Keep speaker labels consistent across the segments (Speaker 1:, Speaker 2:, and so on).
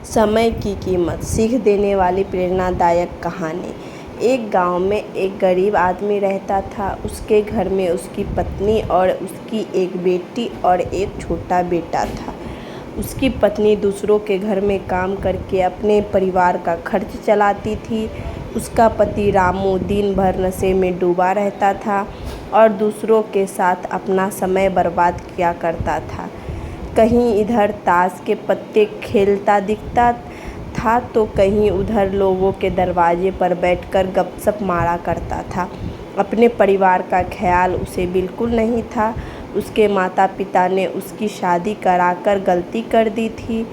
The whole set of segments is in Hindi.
Speaker 1: समय की कीमत सीख देने वाली प्रेरणादायक कहानी। एक गांव में एक गरीब आदमी रहता था। उसके घर में उसकी पत्नी और उसकी एक बेटी और एक छोटा बेटा था। उसकी पत्नी दूसरों के घर में काम करके अपने परिवार का खर्च चलाती थी। उसका पति रामू दिन भर नशे में डूबा रहता था और दूसरों के साथ अपना समय बर्बाद किया करता था। कहीं इधर ताश के पत्ते खेलता दिखता था तो कहीं उधर लोगों के दरवाजे पर बैठकर गपशप मारा करता था। अपने परिवार का ख्याल उसे बिल्कुल नहीं था। उसके माता पिता ने उसकी शादी कराकर गलती कर दी थी।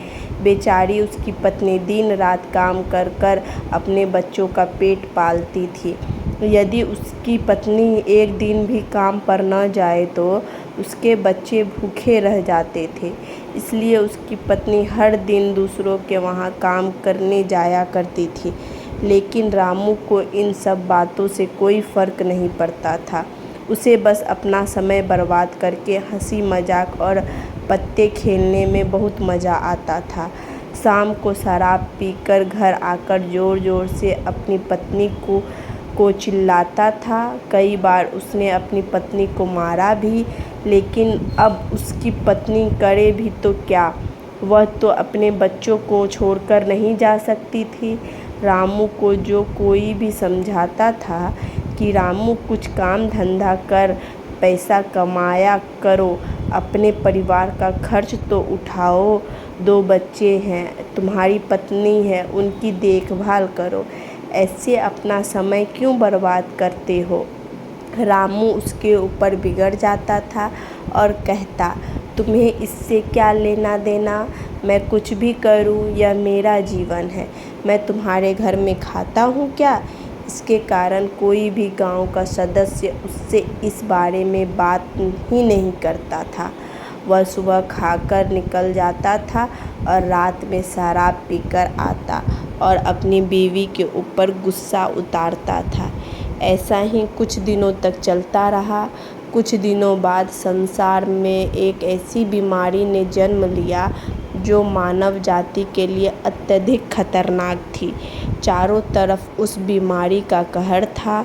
Speaker 1: बेचारी उसकी पत्नी दिन रात काम कर कर अपने बच्चों का पेट पालती थी। यदि उसकी पत्नी एक दिन भी काम पर न जाए तो उसके बच्चे भूखे रह जाते थे। इसलिए उसकी पत्नी हर दिन दूसरों के वहाँ काम करने जाया करती थी। लेकिन रामू को इन सब बातों से कोई फ़र्क नहीं पड़ता था। उसे बस अपना समय बर्बाद करके हंसी मजाक और पत्ते खेलने में बहुत मज़ा आता था। शाम को शराब पीकर घर आकर ज़ोर ज़ोर से अपनी पत्नी को चिल्लाता था। कई बार उसने अपनी पत्नी को मारा भी, लेकिन अब उसकी पत्नी करे भी तो क्या, वह तो अपने बच्चों को छोड़कर नहीं जा सकती थी। रामू को जो कोई भी समझाता था कि रामू कुछ काम धंधा कर पैसा कमाया करो, अपने परिवार का खर्च तो उठाओ, 2 बच्चे हैं, तुम्हारी पत्नी है, उनकी देखभाल करो, ऐसे अपना समय क्यों बर्बाद करते हो। रामू उसके ऊपर बिगड़ जाता था और कहता, तुम्हें इससे क्या लेना देना, मैं कुछ भी करूं, यह मेरा जीवन है, मैं तुम्हारे घर में खाता हूं क्या। इसके कारण कोई भी गांव का सदस्य उससे इस बारे में बात ही नहीं करता था। वह सुबह खाकर निकल जाता था और रात में शराब पीकर आता और अपनी बीवी के ऊपर गुस्सा उतारता था। ऐसा ही कुछ दिनों तक चलता रहा। कुछ दिनों बाद संसार में एक ऐसी बीमारी ने जन्म लिया जो मानव जाति के लिए अत्यधिक खतरनाक थी। चारों तरफ उस बीमारी का कहर था।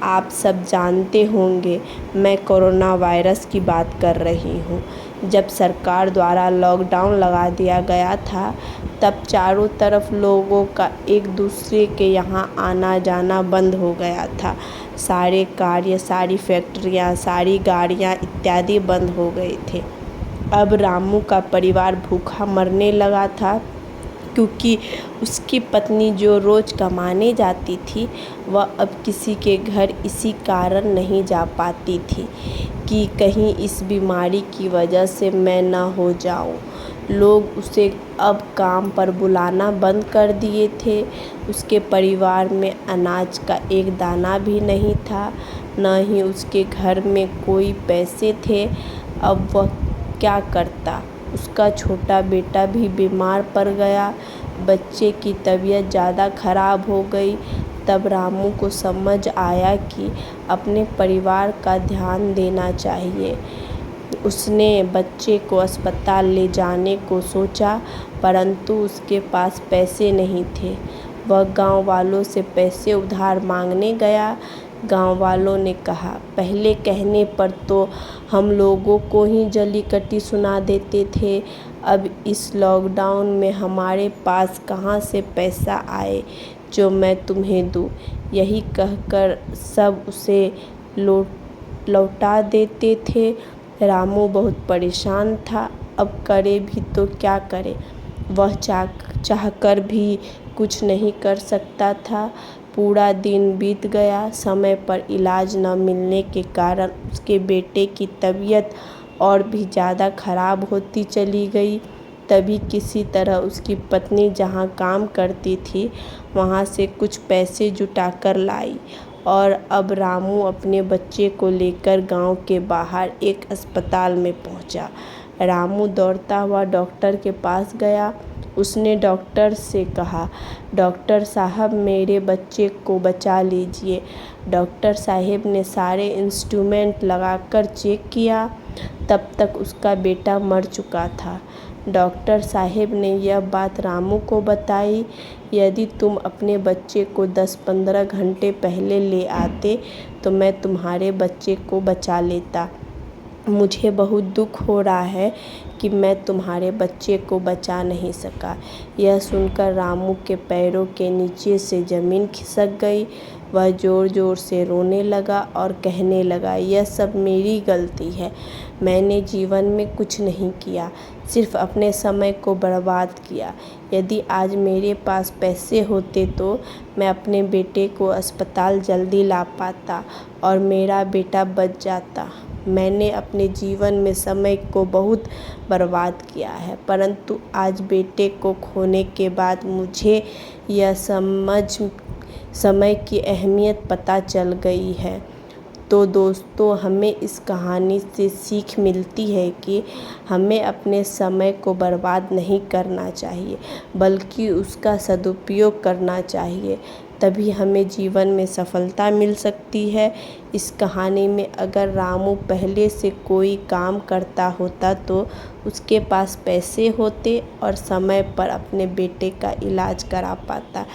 Speaker 1: आप सब जानते होंगे, मैं कोरोना वायरस की बात कर रही हूँ। जब सरकार द्वारा लॉकडाउन लगा दिया गया था, तब चारों तरफ लोगों का एक दूसरे के यहाँ आना जाना बंद हो गया था। सारे कार्य, सारी फैक्ट्रियाँ, सारी गाड़ियाँ इत्यादि बंद हो गए थे। अब रामू का परिवार भूखा मरने लगा था, क्योंकि उसकी पत्नी जो रोज़ कमाने जाती थी, वह अब किसी के घर इसी कारण नहीं जा पाती थी कि कहीं इस बीमारी की वजह से मैं न हो जाऊं। लोग उसे अब काम पर बुलाना बंद कर दिए थे। उसके परिवार में अनाज का एक दाना भी नहीं था, न ही उसके घर में कोई पैसे थे। अब वह क्या करता। उसका छोटा बेटा भी बीमार पड़ गया। बच्चे की तबीयत ज़्यादा खराब हो गई। तब रामू को समझ आया कि अपने परिवार का ध्यान देना चाहिए। उसने बच्चे को अस्पताल ले जाने को सोचा, परंतु उसके पास पैसे नहीं थे। वह गांव वालों से पैसे उधार मांगने गया। गांव वालों ने कहा, पहले कहने पर तो हम लोगों को ही जल्लीकट्टी सुना देते थे, अब इस लॉकडाउन में हमारे पास कहाँ से पैसा आए जो मैं तुम्हें दूँ। यही कहकर सब उसे लौटा देते थे। रामू बहुत परेशान था। अब करे भी तो क्या करे। वह चाहकर भी कुछ नहीं कर सकता था। पूरा दिन बीत गया। समय पर इलाज न मिलने के कारण उसके बेटे की तबीयत और भी ज़्यादा खराब होती चली गई। तभी किसी तरह उसकी पत्नी जहाँ काम करती थी, वहाँ से कुछ पैसे जुटाकर लाई और अब रामू अपने बच्चे को लेकर गांव के बाहर एक अस्पताल में पहुंचा। रामू दौड़ता हुआ डॉक्टर के पास गया। उसने डॉक्टर से कहा, डॉक्टर साहब, मेरे बच्चे को बचा लीजिए। डॉक्टर साहब ने सारे इंस्ट्रूमेंट लगाकर चेक किया। तब तक उसका बेटा मर चुका था। डॉक्टर साहब ने यह बात रामू को बताई। यदि तुम अपने बच्चे को 10-15 घंटे पहले ले आते तो मैं तुम्हारे बच्चे को बचा लेता। मुझे बहुत दुख हो रहा है कि मैं तुम्हारे बच्चे को बचा नहीं सका। यह सुनकर रामू के पैरों के नीचे से ज़मीन खिसक गई। वह ज़ोर ज़ोर से रोने लगा और कहने लगा, यह सब मेरी गलती है। मैंने जीवन में कुछ नहीं किया, सिर्फ अपने समय को बर्बाद किया। यदि आज मेरे पास पैसे होते तो मैं अपने बेटे को अस्पताल जल्दी ला पाता और मेरा बेटा बच जाता। मैंने अपने जीवन में समय को बहुत बर्बाद किया है, परंतु आज बेटे को खोने के बाद मुझे यह समय की अहमियत पता चल गई है। तो दोस्तों, हमें इस कहानी से सीख मिलती है कि हमें अपने समय को बर्बाद नहीं करना चाहिए, बल्कि उसका सदुपयोग करना चाहिए। तभी हमें जीवन में सफलता मिल सकती है। इस कहानी में अगर रामू पहले से कोई काम करता होता तो उसके पास पैसे होते और समय पर अपने बेटे का इलाज करा पाता,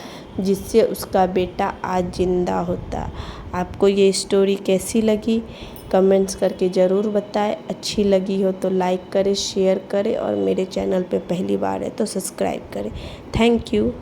Speaker 1: जिससे उसका बेटा आज ज़िंदा होता। आपको ये स्टोरी कैसी लगी कमेंट्स करके ज़रूर बताएं। अच्छी लगी हो तो लाइक करें, शेयर करें और मेरे चैनल पे पहली बार है तो सब्सक्राइब करें। Thank you.